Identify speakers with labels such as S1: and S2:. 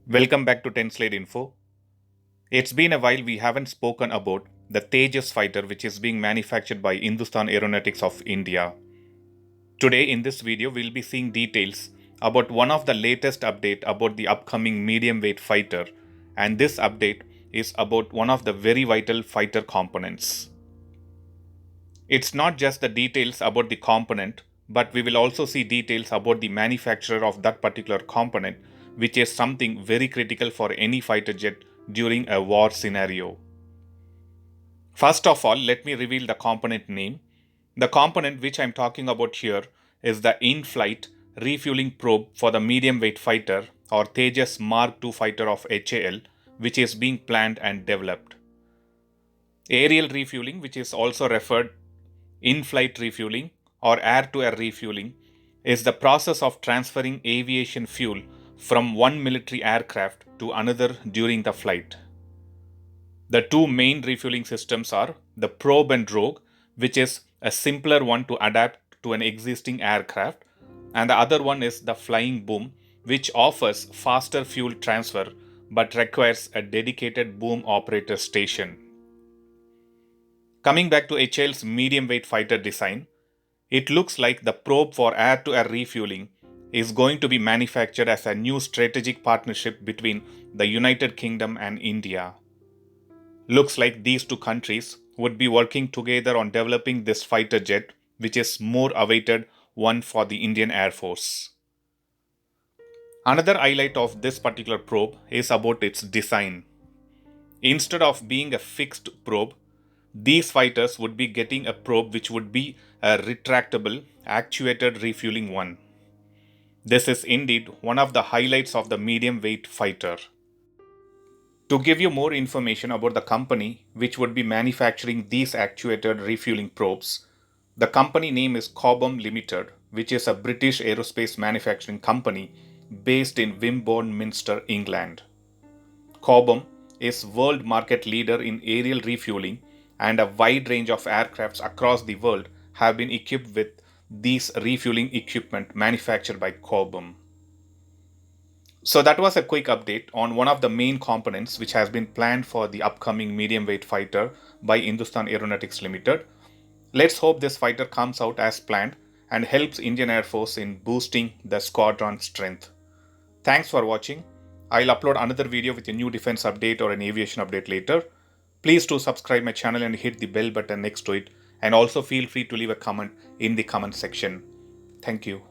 S1: Welcome back to 10 Slate Info. It's been a while we haven't spoken about the Tejas fighter which is being manufactured by Hindustan Aeronautics of India. Today in this video we'll be seeing details about one of the latest update about the upcoming medium weight fighter, and this update is about one of the very vital fighter components. It's not just the details about the component, but we will also see details about the manufacturer of that particular component, which is something very critical for any fighter jet during a war scenario. First of all, let me reveal the component name. The component which I'm talking about here is the in-flight refueling probe for the medium weight fighter or Tejas Mark II fighter of HAL, which is being planned and developed. Aerial refueling, which is also referred in-flight refueling or air-to-air refueling, is the process of transferring aviation fuel from one military aircraft to another during the flight. The two main refueling systems are the probe and drogue, which is a simpler one to adapt to an existing aircraft, and the other one is the flying boom, which offers faster fuel transfer but requires a dedicated boom operator station. Coming back to HAL's medium weight fighter design, it looks like the probe for air-to-air refueling is going to be manufactured as a new strategic partnership between the United Kingdom and India. Looks like these two countries would be working together on developing this fighter jet, which is more awaited one for the Indian Air Force. Another highlight of this particular probe is about its design. Instead of being a fixed probe, these fighters would be getting a probe which would be a retractable, actuated refueling one. This is indeed one of the highlights of the medium weight fighter. To give you more information about the company which would be manufacturing these actuated refueling probes, the company name is Cobham Limited, which is a British aerospace manufacturing company based in Wimborne Minster, England. Cobham is world market leader in aerial refueling, and a wide range of aircrafts across the world have been equipped with these refueling equipment manufactured by Cobham. So that was a quick update on one of the main components which has been planned for the upcoming medium weight fighter by Hindustan Aeronautics Limited. Let's hope this fighter comes out as planned and helps Indian Air Force in boosting the squadron strength. Thanks for watching. I'll upload another video with a new defense update or an aviation update later. Please do subscribe my channel and hit the bell button next to it, and also feel free to leave a comment in the comment section. Thank you.